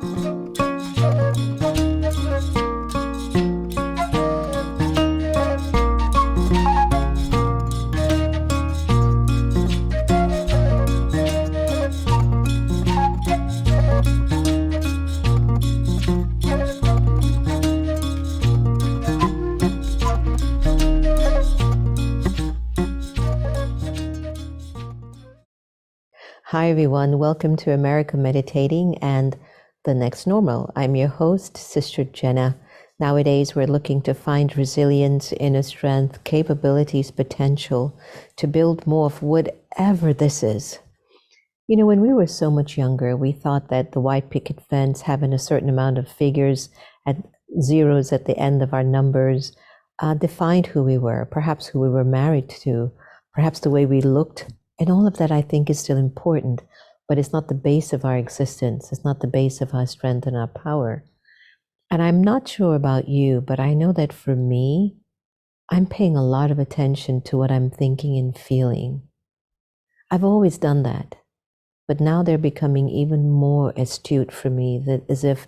Hi, everyone. Welcome to America Meditating and the Next Normal. I'm your host, Sister Jenna. Nowadays, we're looking to find resilience, inner strength, capabilities, potential to build more of whatever this is. You know, when we were so much younger, we thought that the white picket fence, having a certain amount of figures and zeros at the end of our numbers, defined who we were, perhaps who we were married to, perhaps the way we looked. And all of that, I think, is still important, but it's not the base of our existence. It's not the base of our strength and our power. And I'm not sure about you, but I know that for me, I'm paying a lot of attention to what I'm thinking and feeling. I've always done that, but now they're becoming even more astute for me, that as if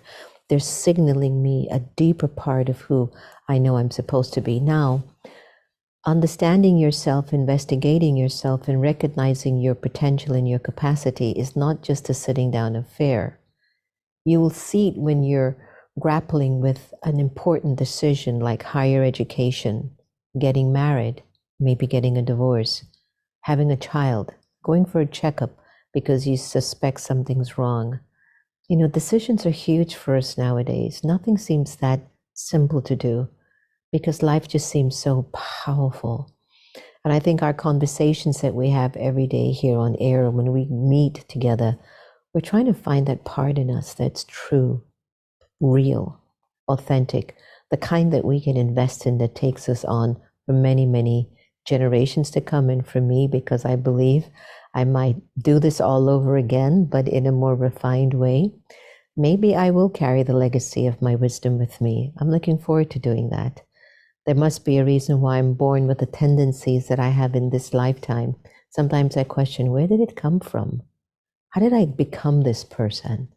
they're signaling me a deeper part of who I know I'm supposed to be. Now, understanding yourself, investigating yourself, and recognizing your potential and your capacity is not just a sitting down affair. You will see it when you're grappling with an important decision like higher education, getting married, maybe getting a divorce, having a child, going for a checkup because you suspect something's wrong. You know, decisions are huge for us nowadays. Nothing seems that simple to do, because life just seems so powerful. And I think our conversations that we have every day here on air, when we meet together, we're trying to find that part in us that's true, real, authentic, the kind that we can invest in that takes us on for many, many generations to come. And for me, because I believe I might do this all over again, but in a more refined way, maybe I will carry the legacy of my wisdom with me. I'm looking forward to doing that. There must be a reason why I'm born with the tendencies that I have in this lifetime. Sometimes I question, where did it come from? How did I become this person?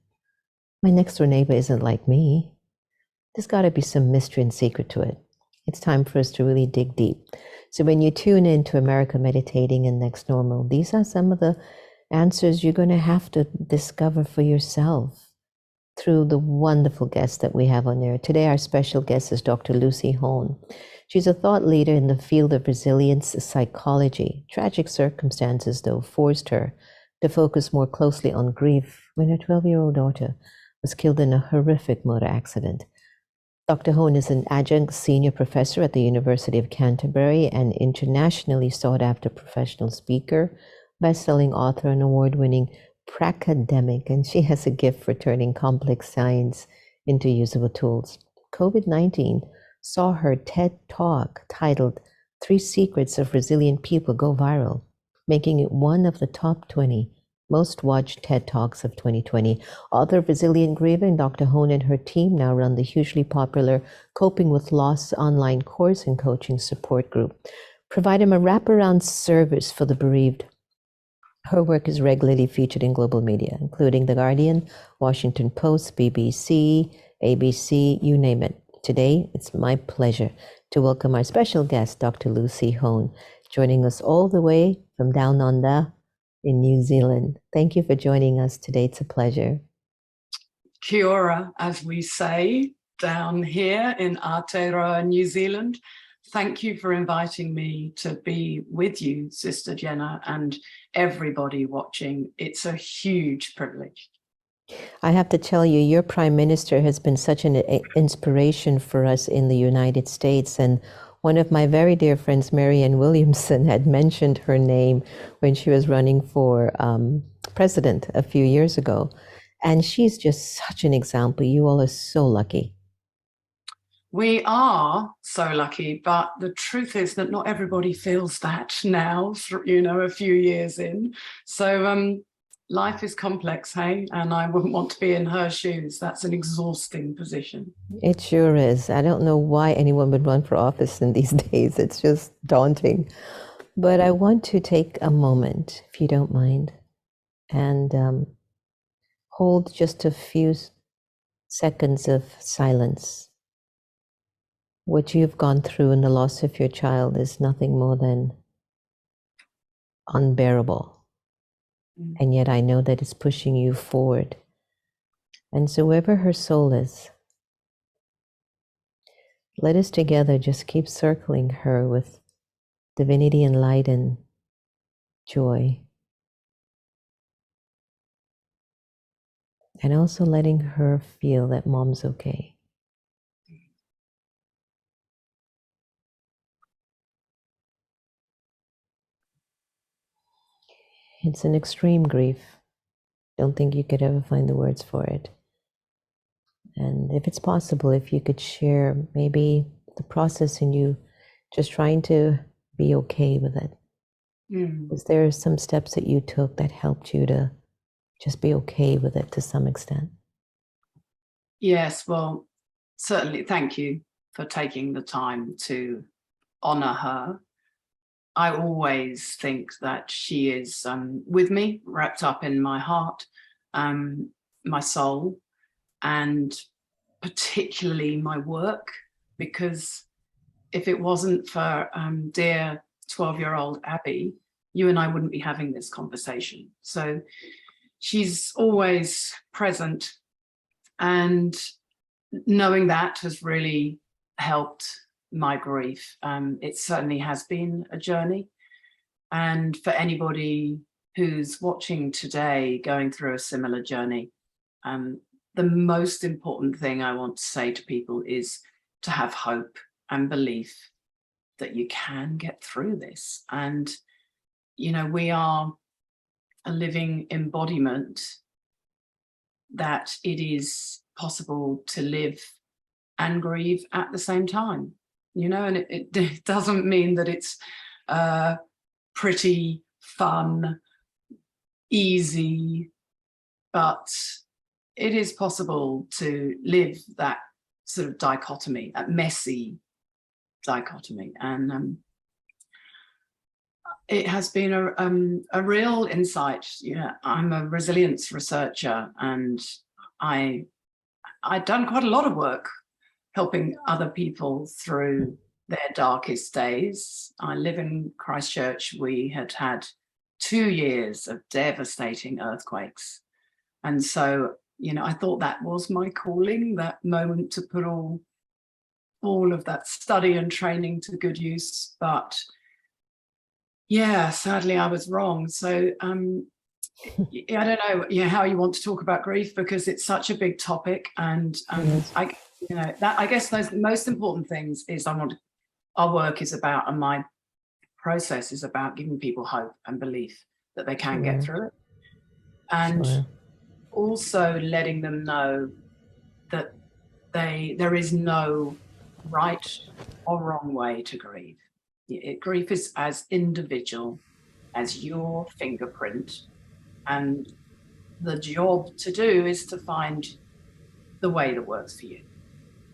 My next door neighbor isn't like me. There's got to be some mystery and secret to it. It's time for us to really dig deep. So when you tune in to America Meditating and Next Normal, these are some of the answers you're going to have to discover for yourself through the wonderful guests that we have on there. Today, our special guest is Dr. Lucy Hone. She's a thought leader in the field of resilience psychology. Tragic circumstances, though, forced her to focus more closely on grief when her 12-year-old daughter was killed in a horrific motor accident. Dr. Hone is an adjunct senior professor at the University of Canterbury and internationally sought-after professional speaker, best-selling author, and award-winning pracademic, and she has a gift for turning complex science into usable tools. COVID-19 saw her TED Talk titled 3 Secrets of Resilient People go viral, making it one of the top 20 most watched TED Talks of 2020. Author of Resilient Grieving, Dr. Hone and her team now run the hugely popular Coping with Loss online course and coaching support group, providing a wraparound service for the bereaved. Her work is regularly featured in global media, including The Guardian, Washington Post, BBC, ABC, you name it. Today, it's my pleasure to welcome our special guest, Dr. Lucy Hone, joining us all the way from down under in New Zealand. Thank you for joining us today. It's a pleasure. Kia ora, as we say down here in Aotearoa, New Zealand. Thank you for inviting me to be with you, Sister Jenna, and everybody watching. It's a huge privilege. I have to tell you, your Prime Minister has been such an inspiration for us in the United States. And one of my very dear friends, Marianne Williamson, had mentioned her name when she was running for president a few years ago. And she's just such an example. You all are so lucky. We are so lucky, but the truth is that not everybody feels that now, you know, a few years in. So life is complex, hey? And I wouldn't want to be in her shoes. That's an exhausting position. It sure is. I don't know why anyone would run for office in these days. It's just daunting. But I want to take a moment, if you don't mind, and hold just a few seconds of silence. What you've gone through in the loss of your child is nothing more than unbearable. And yet I know that it's pushing you forward. And so wherever her soul is, let us together just keep circling her with divinity and light and joy. And also letting her feel that mom's okay. It's an extreme grief. Don't think you could ever find the words for it. And if it's possible, if you could share maybe the process in you just trying to be okay with it. Was there some steps that you took that helped you to just be okay with it to some extent? Yes, well, certainly. Thank you for taking the time to honor her. I always think that she is with me, wrapped up in my heart, my soul, and particularly my work, because if it wasn't for dear 12-year-old Abby, you and I wouldn't be having this conversation. So she's always present, and knowing that has really helped my grief. It certainly has been a journey. And for anybody who's watching today going through a similar journey, the most important thing I want to say to people is to have hope and belief that you can get through this. And, you know, we are a living embodiment that it is possible to live and grieve at the same time, you know, and it doesn't mean that it's pretty, fun, easy, but it is possible to live that sort of dichotomy, that messy dichotomy. And it has been a real insight. Yeah, I'm a resilience researcher, and I've done quite a lot of work helping other people through their darkest days. I live in Christchurch. We had 2 years of devastating earthquakes. And so, you know, I thought that was my calling, that moment to put all of that study and training to good use. But yeah, sadly, I was wrong. So I don't know, how you want to talk about grief, because it's such a big topic. And I guess those most important things is our work is about, and my process is about, giving people hope and belief that they can get through it, and also letting them know that there is no right or wrong way to grieve. Grief is as individual as your fingerprint, and the job to do is to find the way that works for you.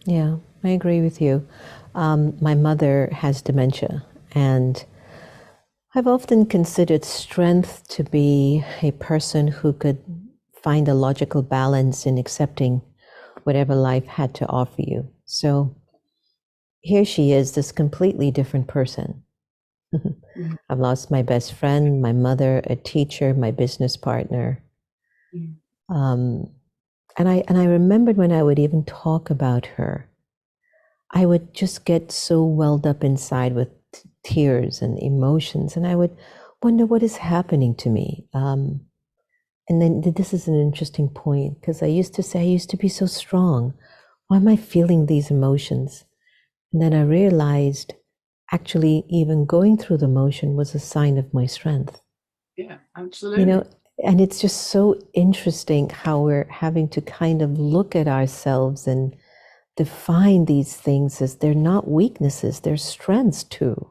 Yeah, I agree with you. My mother has dementia, and I've often considered strength to be a person who could find a logical balance in accepting whatever life had to offer you. So here she is, this completely different person. I've lost my best friend, my mother, a teacher, my business partner. And I remembered when I would even talk about her, I would just get so welled up inside with tears and emotions, and I would wonder what is happening to me. And then this is an interesting point, because I used to say I used to be so strong. Why am I feeling these emotions? And then I realized actually even going through the motion was a sign of my strength. Yeah, absolutely. You know, and it's just so interesting how we're having to kind of look at ourselves and define these things as they're not weaknesses, they're strengths too.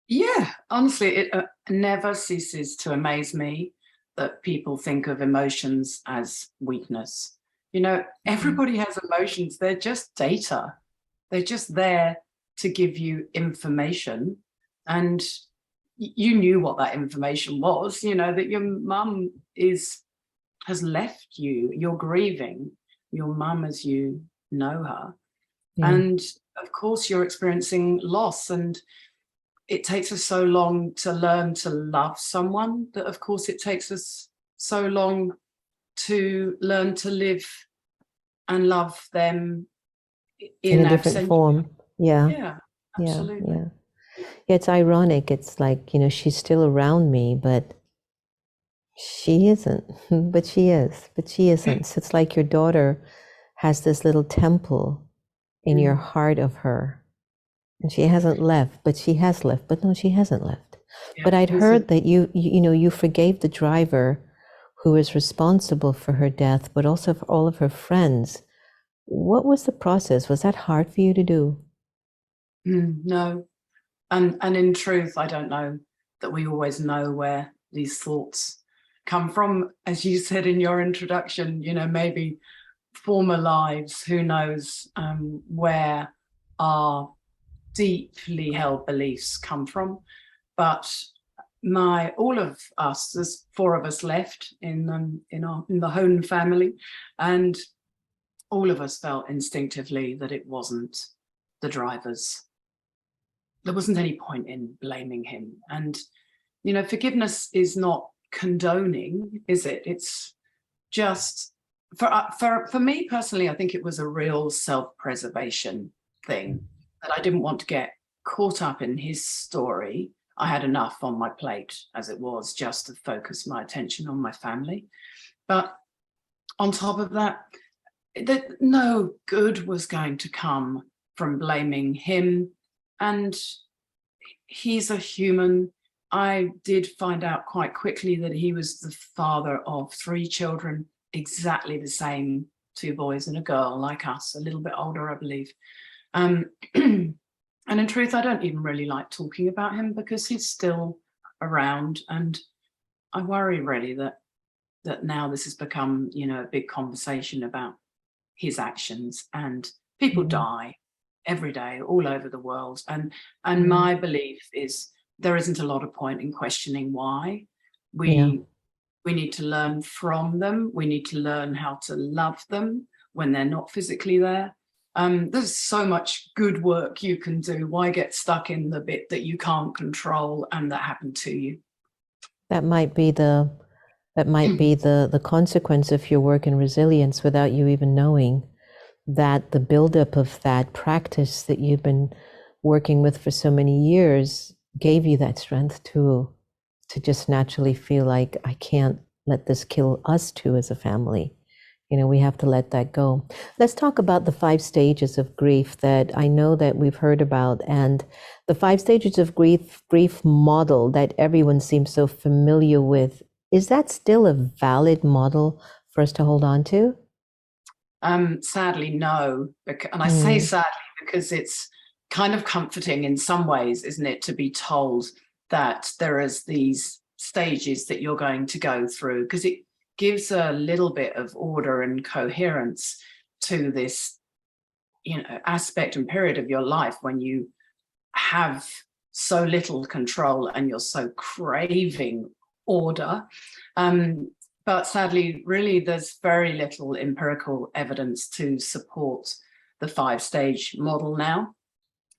Yeah, honestly, it never ceases to amaze me that people think of emotions as weakness. You know, everybody has emotions. They're just data. They're just there to give you information. And you knew what that information was, you know, that your mum has left you, you're grieving. your mum as you know her. Yeah. And of course, you're experiencing loss, and it takes us so long to learn to love someone that, of course, it takes us so long to learn to live and love them In in a different absentia. form. Yeah. Yeah, Yeah. absolutely. Yeah. Yeah, it's ironic. It's like, you know, she's still around me, but she isn't. But she is. But she isn't. So it's like your daughter has this little temple in your heart of her. And she hasn't left, but she has left. But no, she hasn't left. Yeah, But I'd heard that you know, you forgave the driver who is responsible for her death, but also for all of her friends. What was the process? Was that hard for you to do? No. And in truth, I don't know that we always know where these thoughts come from. As you said in your introduction, you know, maybe former lives, who knows where our deeply held beliefs come from. But all of us, there's four of us left in the Hone family, and all of us felt instinctively that it wasn't the driver's. There wasn't any point in blaming him. And, you know, forgiveness is not condoning, is it? It's just, for me personally, I think it was a real self-preservation thing, that I didn't want to get caught up in his story. I had enough on my plate as it was, just to focus my attention on my family. But on top of that, no good was going to come from blaming him. And he's a human. I did find out quite quickly that he was the father of 3 children, exactly the same, 2 boys and a girl, like us, a little bit older, I believe. And in truth, I don't even really like talking about him, because he's still around. And I worry really that now this has become, you know, a big conversation about his actions, and people die every day all over the world. And my belief is there isn't a lot of point in questioning why. We need to learn from them. We need to learn how to love them when they're not physically there. There's so much good work you can do. Why get stuck in the bit that you can't control and that happened to you? That might be the consequence of your work in resilience without you even knowing that the buildup of that practice that you've been working with for so many years gave you that strength to just naturally feel like, I can't let this kill us too as a family. You know, we have to let that go. Let's talk about the 5 stages of grief that I know that we've heard about, and the 5 stages of grief model that everyone seems so familiar with. Is that still a valid model for us to hold on to? Sadly, no. And I say sadly because it's kind of comforting in some ways, isn't it, to be told that there is these stages that you're going to go through, because it gives a little bit of order and coherence to this, you know, aspect and period of your life when you have so little control and you're so craving order. But sadly, really, there's very little empirical evidence to support the 5-stage model now.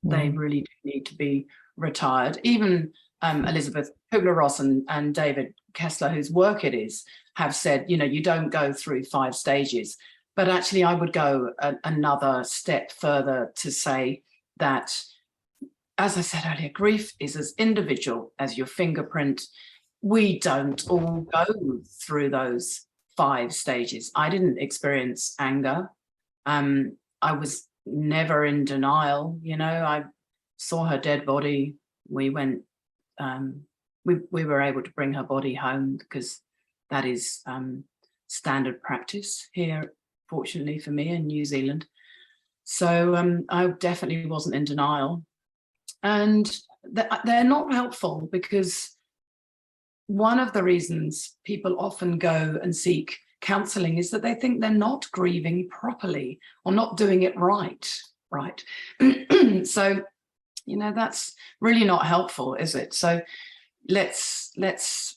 They really do need to be retired. Even Elizabeth Kubler-Ross and David Kessler, whose work it is, have said, you know, you don't go through 5 stages. But actually, I would go another step further to say that, as I said earlier, grief is as individual as your fingerprint. We don't all go through those 5 stages. I didn't experience anger. I was never in denial. You know, I saw her dead body. We went, we were able to bring her body home, because that is standard practice here, fortunately for me, in New Zealand. So I definitely wasn't in denial. And they're not helpful, because one of the reasons people often go and seek counseling is that they think they're not grieving properly or not doing it right. So, you know, that's really not helpful, is it? So let's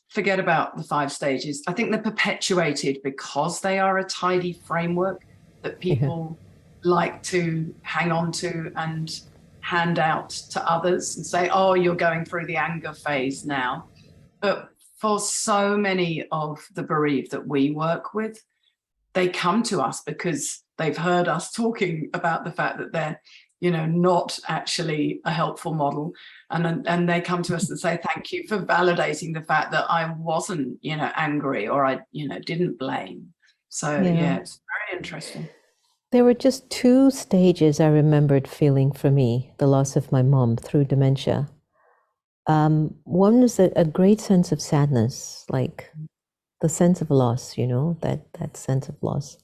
forget about the 5 stages. I think they're perpetuated because they are a tidy framework that Yeah. people like to hang on to and hand out to others and say, oh, you're going through the anger phase now. But for so many of the bereaved that we work with, they come to us because they've heard us talking about the fact that they're, not actually a helpful model. And they come to us and say, thank you for validating the fact that I wasn't, angry, or I, didn't blame. So Yeah. yeah, it's very interesting. There were just two stages I remembered feeling for me, the loss of my mom through dementia. One was a great sense of sadness, like the sense of loss, that sense of loss.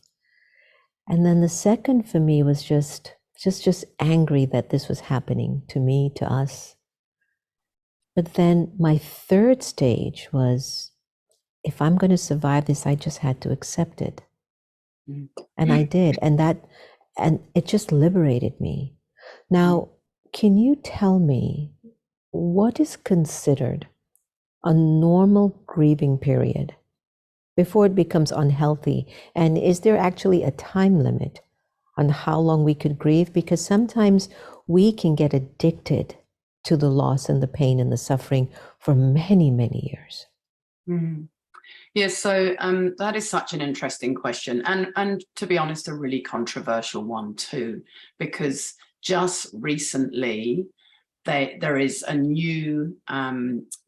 And then the second for me was just angry that this was happening to me, to us. But then my third stage was, if I'm going to survive this, I just had to accept it. And I did. And it just liberated me. Now, can you tell me what is considered a normal grieving period before it becomes unhealthy? And is there actually a time limit on how long we could grieve? Because sometimes we can get addicted to the loss and the pain and the suffering for many, many years. Yes, so that is such an interesting question, and to be honest, a really controversial one too, because just recently there is a new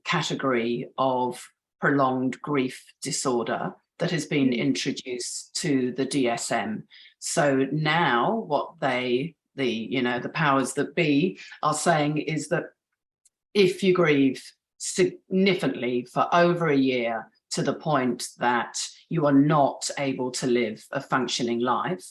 category of prolonged grief disorder that has been introduced to the DSM. So now what the powers that be are saying is that if you grieve significantly for over a year, to the point that you are not able to live a functioning life,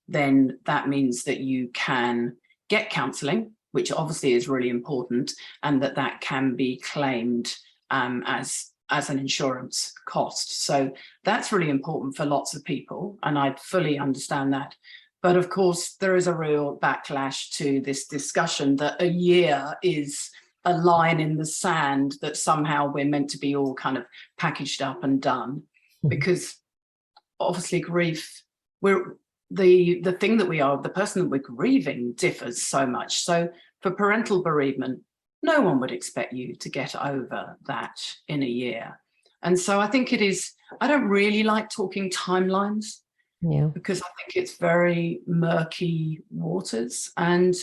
then that means that you can get counselling, which obviously is really important, and that can be claimed as an insurance cost. So that's really important for lots of people, and I fully understand that. But of course, there is a real backlash to this discussion that a year is a line in the sand, that somehow we're meant to be all kind of packaged up and done. Because obviously grief, we're the thing that we are, the person that we're grieving differs so much. So for parental bereavement, no one would expect you to get over that in a year. And so I think I don't really like talking timelines, because I think it's very murky waters, and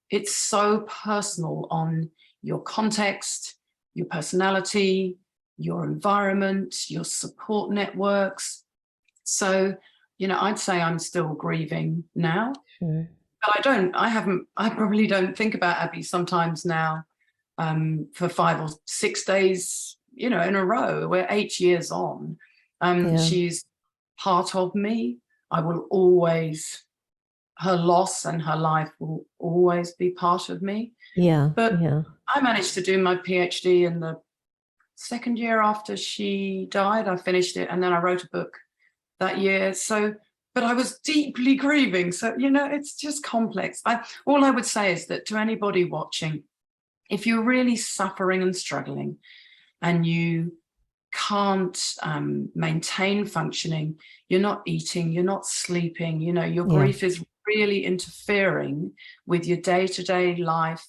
it's so personal on your context, your personality, your environment, your support networks. So, I'd say I'm still grieving now. Sure. But I probably don't think about Abby sometimes now for 5 or 6 days, in a row. We're 8 years on. She's part of me. I will always, her loss and her life will always be part of me. But I managed to do my Ph.D. in the second year after she died. I finished it, and then I wrote a book that year. So, but I was deeply grieving. So, it's just complex. All I would say is that to anybody watching, if you're really suffering and struggling and you can't maintain functioning, you're not eating, you're not sleeping, your grief is really interfering with your day-to-day life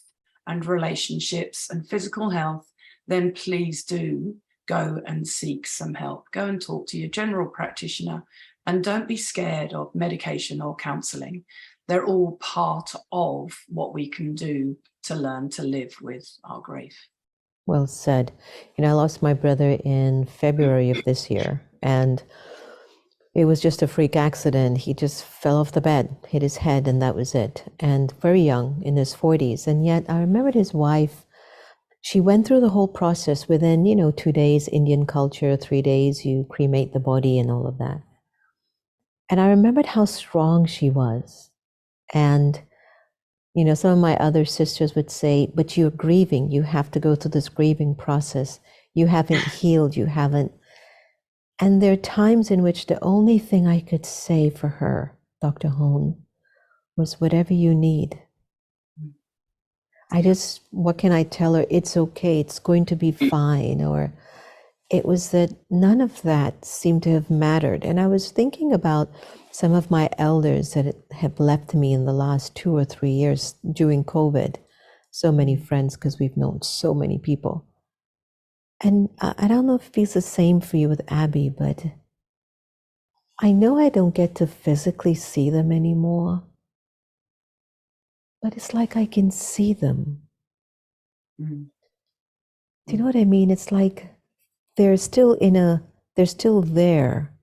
and relationships and physical health, then please do go and seek some help. Go and talk to your general practitioner, and don't be scared of medication or counselling. They're all part of what we can do to learn to live with our grief. Well said. I lost my brother in February of this year, and it was just a freak accident. He just fell off the bed, hit his head, and that was it. And very young, in his 40s. And yet I remembered his wife, she went through the whole process within, 2 days, Indian culture, 3 days, you cremate the body and all of that. And I remembered how strong she was. And some of my other sisters would say, but you're grieving. You have to go through this grieving process. You haven't healed. You haven't. And there are times in which the only thing I could say for her, Dr. Hone, was whatever you need. What can I tell her? It's okay. It's going to be fine. Or, it was that none of that seemed to have mattered. And I was thinking about some of my elders that have left me in the last 2 or 3 years during COVID. So many friends, because we've known so many people. And I don't know if it feels the same for you with Abby, but I know I don't get to physically see them anymore, but it's like I can see them. Mm. Do you know what I mean? It's like they're still they're still there.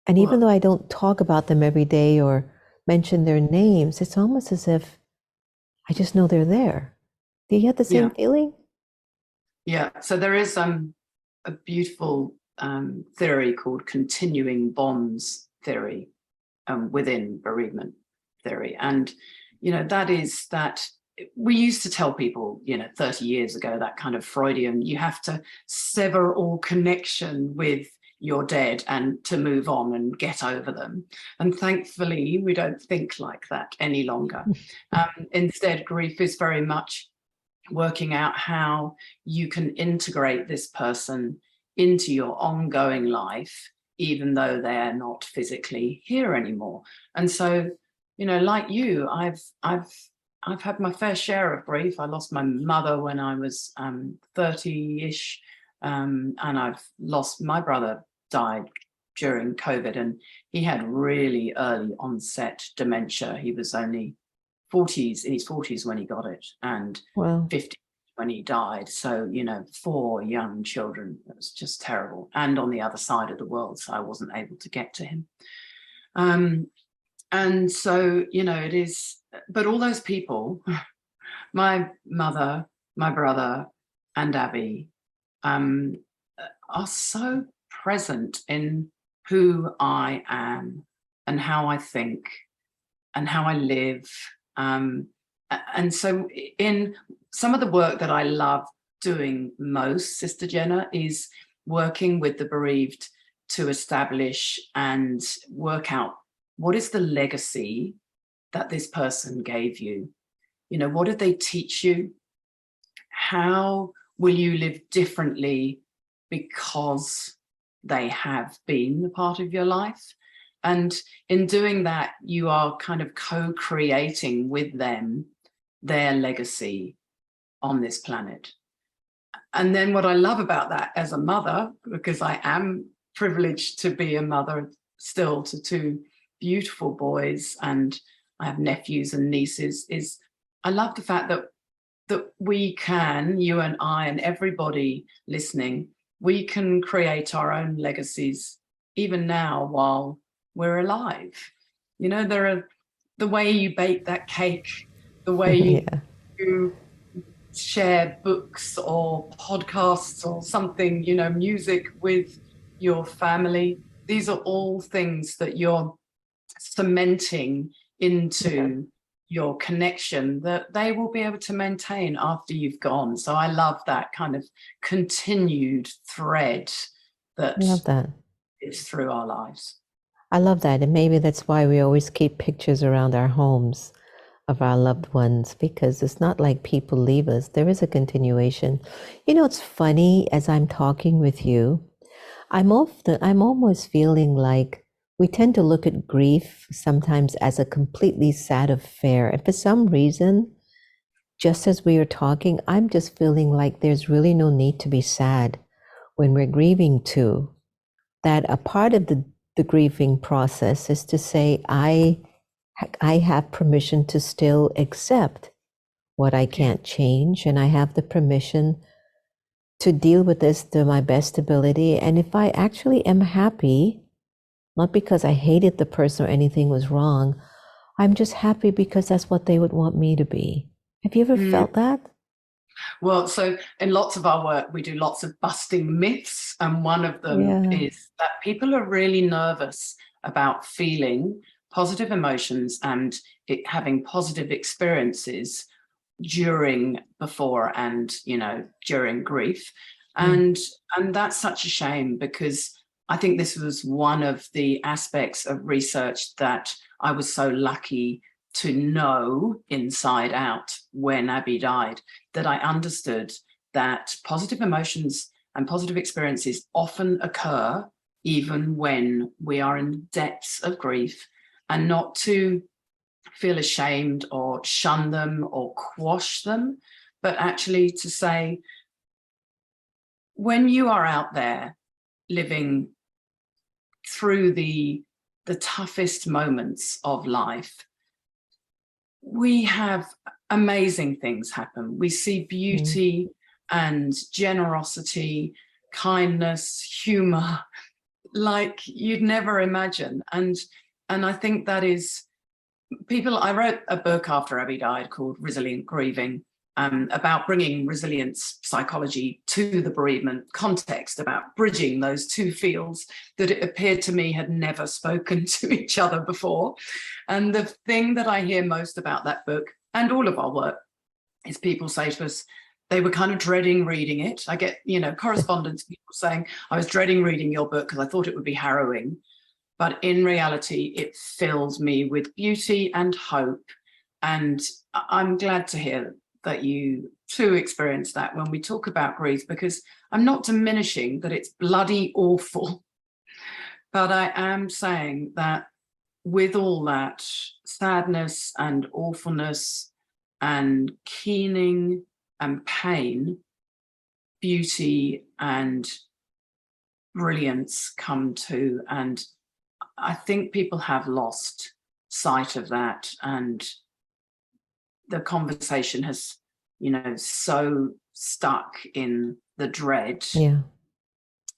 And even though I don't talk about them every day or mention their names, it's almost as if I just know they're there. Do you get the same feeling? Yeah. So there is a beautiful theory called continuing bonds theory within bereavement theory. And, that is that we used to tell people, 30 years ago, that kind of Freudian, you have to sever all connection with your dead and to move on and get over them. And thankfully, we don't think like that any longer. Instead, grief is very much working out how you can integrate this person into your ongoing life, even though they're not physically here anymore. And so, like you, I've had my fair share of grief. I lost my mother when I was 30-ish, and I've lost my brother, died during COVID, and he had really early onset dementia. He was only in his 40s when he got it, and Wow. 50 when he died. So, 4 young children. It was just terrible. And on the other side of the world, so I wasn't able to get to him. And so, it is, but all those people, my mother, my brother, and Abby, are so present in who I am and how I think and how I live. And so in some of the work that I love doing most, Sister Jenna, is working with the bereaved to establish and work out what is the legacy that this person gave you. What did they teach you? How will you live differently because they have been a part of your life? And in doing that, you are kind of co-creating with them their legacy on this planet. And then what I love about that as a mother, because I am privileged to be a mother still to 2 beautiful boys, and I have nephews and nieces, is I love the fact that we can, you and I and everybody listening, we can create our own legacies even now while we're alive. There are the way you bake that cake, the way you share books or podcasts or something, music with your family. These are all things that you're cementing into your connection that they will be able to maintain after you've gone. So I love that kind of continued thread that I love that. is through our lives. I love that. And maybe that's why we always keep pictures around our homes of our loved ones, because it's not like people leave us. There is a continuation. It's funny, as I'm talking with you, I'm almost feeling like we tend to look at grief sometimes as a completely sad affair. And for some reason, just as we are talking, I'm just feeling like there's really no need to be sad when we're grieving too. That a part of the grieving process is to say, I have permission to still accept what I can't change, and I have the permission to deal with this to my best ability. And if I actually am happy, not because I hated the person or anything was wrong, I'm just happy because that's what they would want me to be. Have you ever felt that? Well, so in lots of our work, we do lots of busting myths. And one of them is that people are really nervous about feeling positive emotions and having positive experiences during, before, and during grief. And that's such a shame, because I think this was one of the aspects of research that I was so lucky to know inside out when Abby died, that I understood that positive emotions And positive experiences often occur even when we are in depths of grief, and not to feel ashamed or shun them or quash them, but actually to say, when you are out there living through the toughest moments of life, we have amazing things happen. We see beauty and generosity, kindness, humor, like you'd never imagine. And I think that is I wrote a book after Abby died called Resilient Grieving, about bringing resilience psychology to the bereavement context, about bridging those two fields that it appeared to me had never spoken to each other before. And the thing that I hear most about that book and all of our work is people say to us, they were kind of dreading reading it. I get, correspondence, people saying, I was dreading reading your book because I thought it would be harrowing. But in reality, it fills me with beauty and hope. And I'm glad to hear that you too experience that when we talk about grief, because I'm not diminishing that it's bloody awful. But I am saying that with all that sadness and awfulness and keening and pain, beauty and brilliance come too. And I think people have lost sight of that, and the conversation has, so stuck in the dread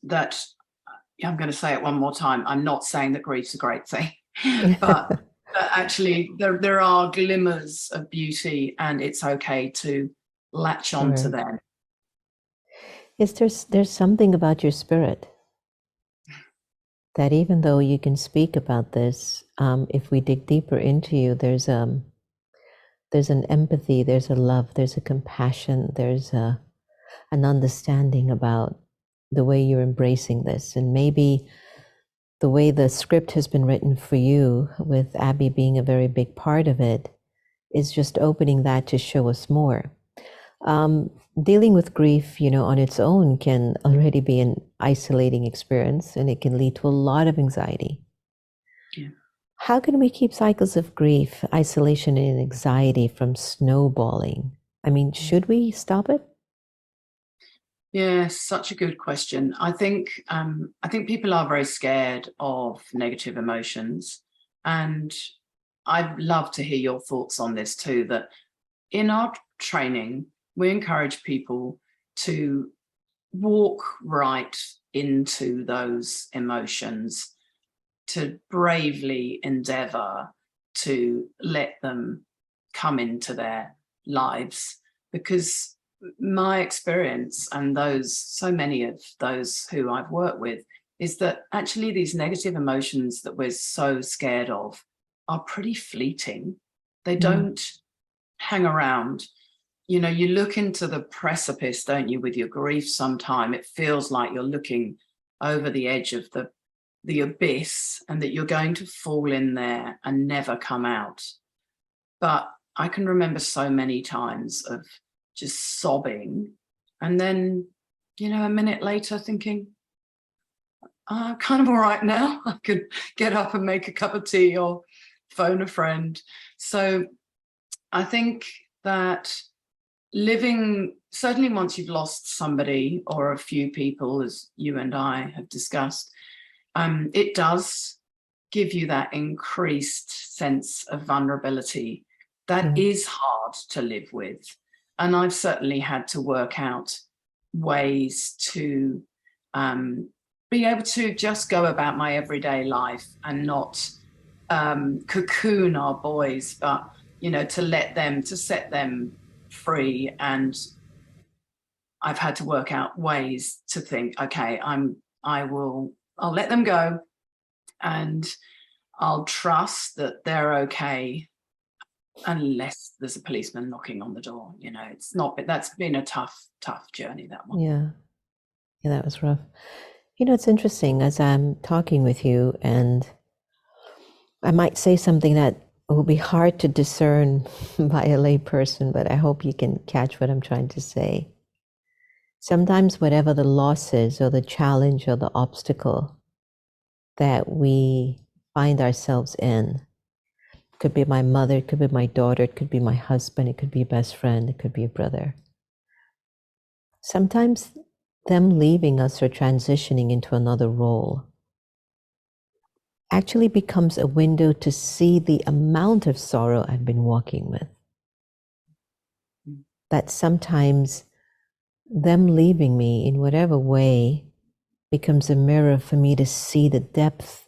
that I'm going to say it one more time. I'm not saying that grief's a great thing, but actually there are glimmers of beauty, and it's okay to latch on to them. Yes, there's something about your spirit that even though you can speak about this, if we dig deeper into you, there's an empathy, there's a love, there's a compassion, there's an understanding about the way you're embracing this. And maybe the way the script has been written for you, with Abby being a very big part of it, is just opening that to show us more. Dealing with grief, on its own can already be an isolating experience, and it can lead to a lot of anxiety. Yeah. How can we keep cycles of grief, isolation, and anxiety from snowballing? I mean, should we stop it? Yeah, such a good question. I think people are very scared of negative emotions, and I'd love to hear your thoughts on this too, that in our training, we encourage people to walk right into those emotions, to bravely endeavor to let them come into their lives. Because my experience, and so many of those who I've worked with, is that actually these negative emotions that we're so scared of are pretty fleeting. They don't hang around. You look into the precipice, don't you, with your grief sometime. It feels like you're looking over the edge of the abyss, and that you're going to fall in there and never come out. But I can remember so many times of just sobbing, and then, a minute later thinking, I'm kind of all right now. I could get up and make a cup of tea or phone a friend. So I think that living, certainly once you've lost somebody or a few people, as you and I have discussed, it does give you that increased sense of vulnerability that is hard to live with. And I've certainly had to work out ways to be able to just go about my everyday life and not cocoon our boys, but, to set them free. And I've had to work out ways to think, okay, I'll let them go, and I'll trust that they're okay unless there's a policeman knocking on the door. That's been a tough journey, that one. Yeah, that was rough. It's interesting, as I'm talking with you, and I might say something that will be hard to discern by a lay person, but I hope you can catch what I'm trying to say. sometimes whatever the loss is or the challenge or the obstacle that we find ourselves in, it could be my mother, it could be my daughter, it could be my husband, it could be a best friend, it could be a brother. Sometimes them leaving us or transitioning into another role actually becomes a window to see the amount of sorrow I've been walking with. That sometimes them leaving me in whatever way becomes a mirror for me to see the depth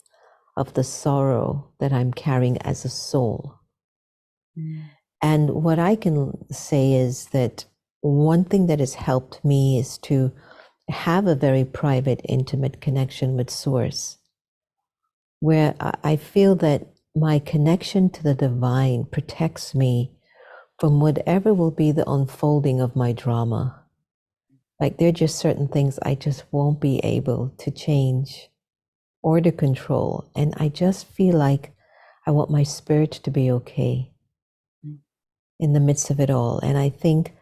of the sorrow that I'm carrying as a soul. And what I can say is that one thing that has helped me is to have a very private, intimate connection with Source, where I feel that my connection to the divine protects me from whatever will be the unfolding of my drama. Like there are just certain things I just won't be able to change or to control. And I just feel like I want my spirit to be okay in the midst of it all. And I think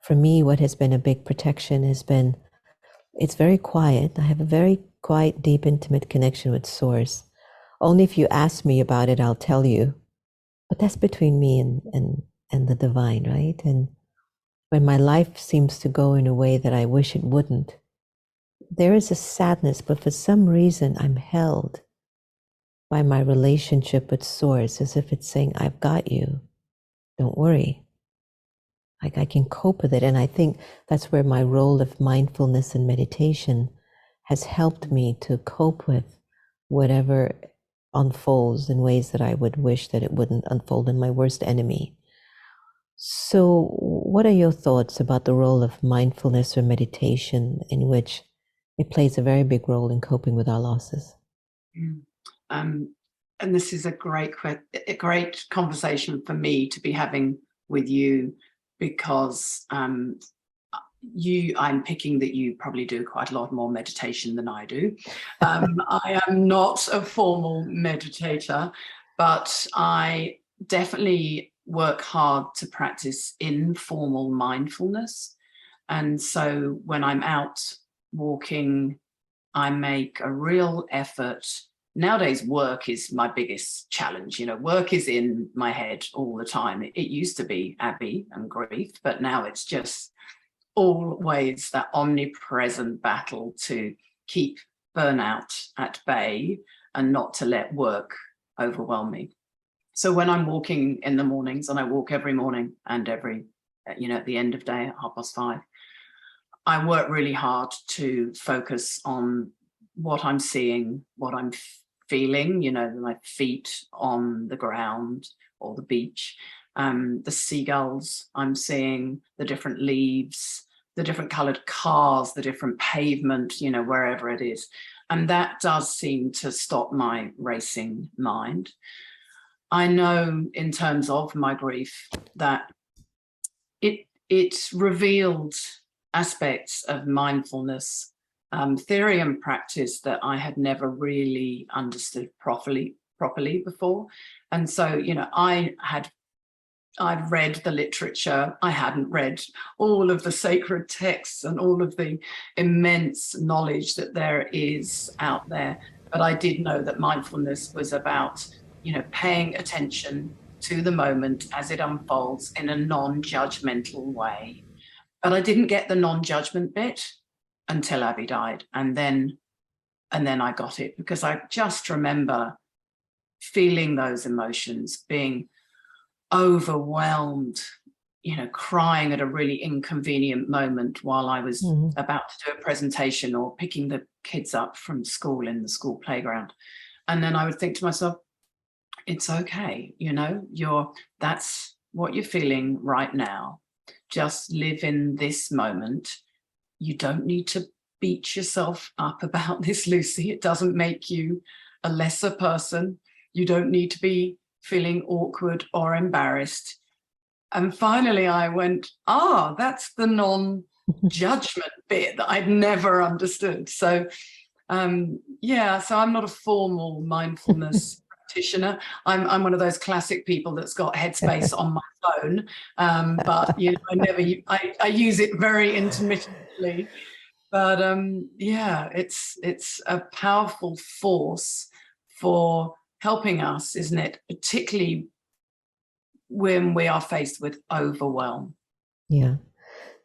for me, what has been a big protection has been, it's very quiet. I have a very quiet, deep, intimate connection with Source. Only if you ask me about it, I'll tell you. But that's between me and the divine, right? And when my life seems to go in a way that I wish it wouldn't, there is a sadness, but for some reason I'm held by my relationship with Source, as if it's saying, I've got you, don't worry. Like I can cope with it. And I think that's where my role of mindfulness and meditation has helped me to cope with whatever unfolds in ways that I would wish that it wouldn't unfold in my worst enemy. So what are your thoughts about the role of mindfulness or meditation, in which it plays a very big role in coping with our losses? And this is a great conversation for me to be having with you, because I'm picking that you probably do quite a lot more meditation than I do. I am not a formal meditator, but I definitely work hard to practice informal mindfulness. And so when I'm out walking, I make a real effort. Nowadays, work is my biggest challenge. You know, work is in my head all the time. It used to be Abby and grief, but now it's just always that omnipresent battle to keep burnout at bay and not to let work overwhelm me. So when I'm walking in the mornings, and I walk every morning and every, at the end of day at 5:30, I work really hard to focus on what I'm seeing, what I'm feeling, my feet on the ground or the beach, the seagulls I'm seeing, the different leaves, the different colored cars, the different pavement, wherever it is. And that does seem to stop my racing mind. I know in terms of my grief that it revealed aspects of mindfulness, theory and practice that I had never really understood properly before. And so, I'd read the literature. I hadn't read all of the sacred texts and all of the immense knowledge that there is out there. But I did know that mindfulness was about, paying attention to the moment as it unfolds in a non-judgmental way. But I didn't get the non-judgment bit until Abby died. And then I got it, because I just remember feeling those emotions, being overwhelmed, crying at a really inconvenient moment while I was about to do a presentation or picking the kids up from school in the school playground. And then I would think to myself, it's okay, that's what you're feeling right now. Just live in this moment. You don't need to beat yourself up about this, Lucy. It doesn't make you a lesser person. You don't need to be feeling awkward or embarrassed. And finally I went, that's the non-judgment bit that I'd never understood. So so I'm not a formal mindfulness practitioner. I'm one of those classic people that's got Headspace on my phone, but I use it very intermittently. But yeah, it's a powerful force for helping us, isn't it? Particularly when we are faced with overwhelm. Yeah.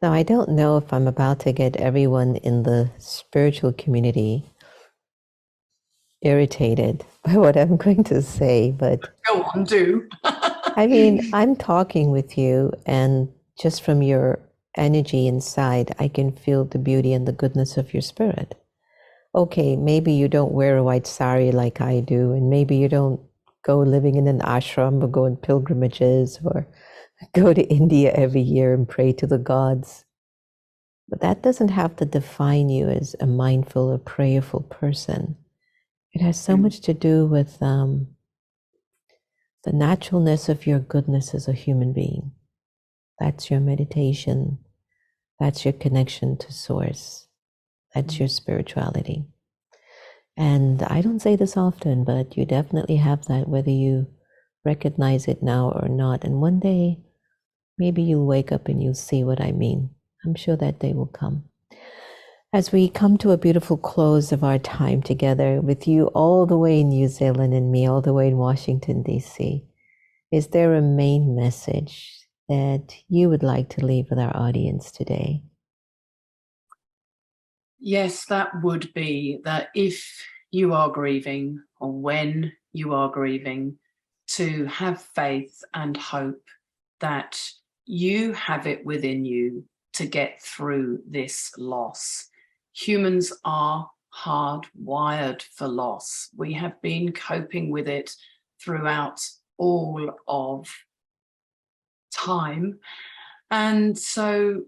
Now, I don't know if I'm about to get everyone in the spiritual community irritated by what I'm going to say, but Go on, do. I mean, I'm talking with you, and just from your energy inside, I can feel the beauty and the goodness of your spirit. Okay, maybe you don't wear a white sari like I do, and maybe you don't go living in an ashram or go on pilgrimages or go to India every year and pray to the gods. But that doesn't have to define you as a mindful or prayerful person. It has so much to do with the naturalness of your goodness as a human being. That's your meditation. That's your connection to source. That's your spirituality. And I don't say this often, but you definitely have that, whether you recognize it now or not. And one day, maybe you'll wake up and you'll see what I mean. I'm sure that day will come. As we come to a beautiful close of our time together with you all the way in New Zealand and me all the way in Washington, D.C., is there a main message that you would like to leave with our audience today? Yes, that would be that if you are grieving or when you are grieving, to have faith and hope that you have it within you to get through this loss. Humans are hardwired for loss. We have been coping with it throughout all of time. And so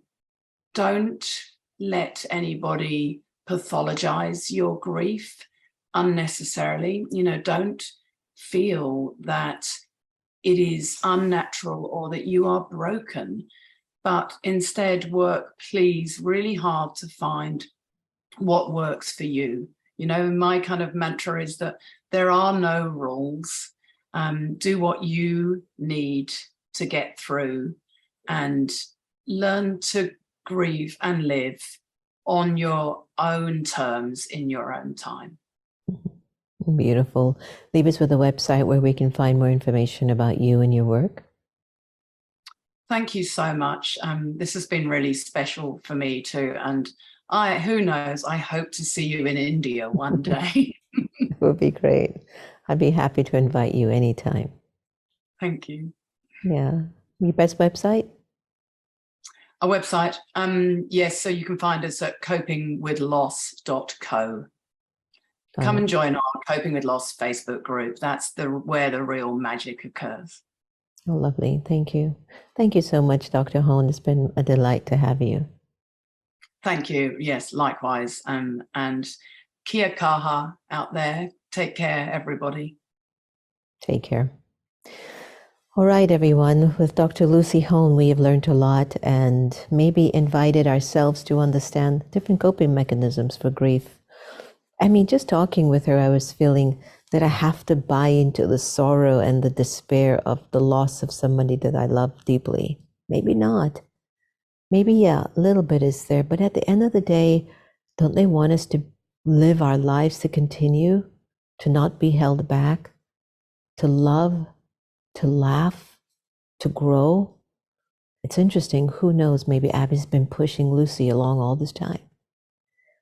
don't let anybody pathologize your grief unnecessarily. Don't feel that it is unnatural or that you are broken, but instead work, please, really hard to find what works for you. My kind of mantra is that there are no rules. Do what you need to get through and learn to grieve and live on your own terms in your own time. Beautiful. Leave us with a website where we can find more information about you and your work. Thank you so much. This has been really special for me too. And who knows, I hope to see you in India one day. It would be great. I'd be happy to invite you anytime. Thank you. Yeah. Your best website? A website. Yes, so you can find us at copingwithloss.co. Come and join our Coping with Loss Facebook group. That's where the real magic occurs. Oh, lovely. Thank you. Thank you so much, Dr. Hone. It's been a delight to have you. Thank you. Yes, likewise. And kia kaha out there. Take care, everybody. Take care. All right, everyone. With Dr. Lucy Hone, we have learned a lot and maybe invited ourselves to understand different coping mechanisms for grief. I mean, just talking with her, I was feeling that I have to buy into the sorrow and the despair of the loss of somebody that I love deeply. Maybe not. Maybe, yeah, a little bit is there. But at the end of the day, don't they want us to live our lives to continue, to not be held back, to love, to laugh, to grow? It's interesting. Who knows? Maybe Abby's been pushing Lucy along all this time.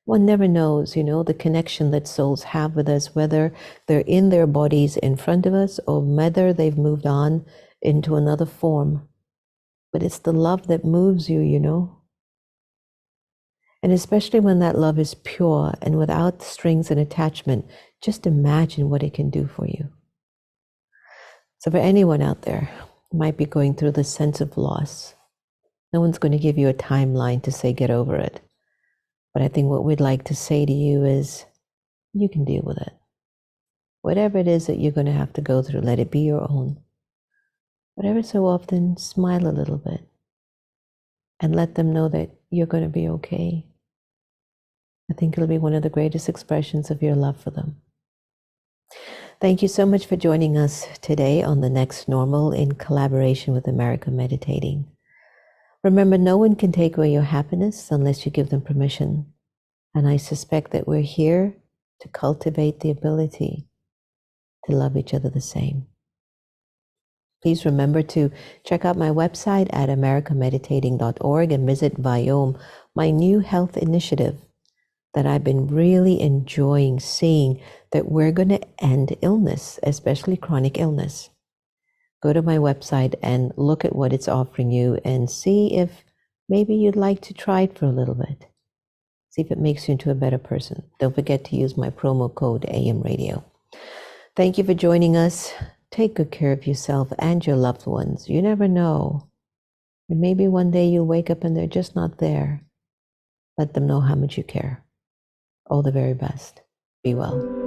One never knows, the connection that souls have with us, whether they're in their bodies in front of us or whether they've moved on into another form. But it's the love that moves you, And especially when that love is pure and without strings and attachment, just imagine what it can do for you. So for anyone out there who might be going through the sense of loss, no one's going to give you a timeline to say get over it. But I think what we'd like to say to you is you can deal with it. Whatever it is that you're going to have to go through, let it be your own. But every so often, smile a little bit and let them know that you're going to be okay. I think it'll be one of the greatest expressions of your love for them. Thank you so much for joining us today on The Next Normal in collaboration with America Meditating. Remember, no one can take away your happiness unless you give them permission. And I suspect that we're here to cultivate the ability to love each other the same. Please remember to check out my website at americameditating.org and visit Viome, my new health initiative that I've been really enjoying seeing that we're going to end illness, especially chronic illness. Go to my website and look at what it's offering you and see if maybe you'd like to try it for a little bit. See if it makes you into a better person. Don't forget to use my promo code AM Radio. Thank you for joining us. Take good care of yourself and your loved ones. You never know. And maybe one day you'll wake up and they're just not there. Let them know how much you care. All the very best. Be well.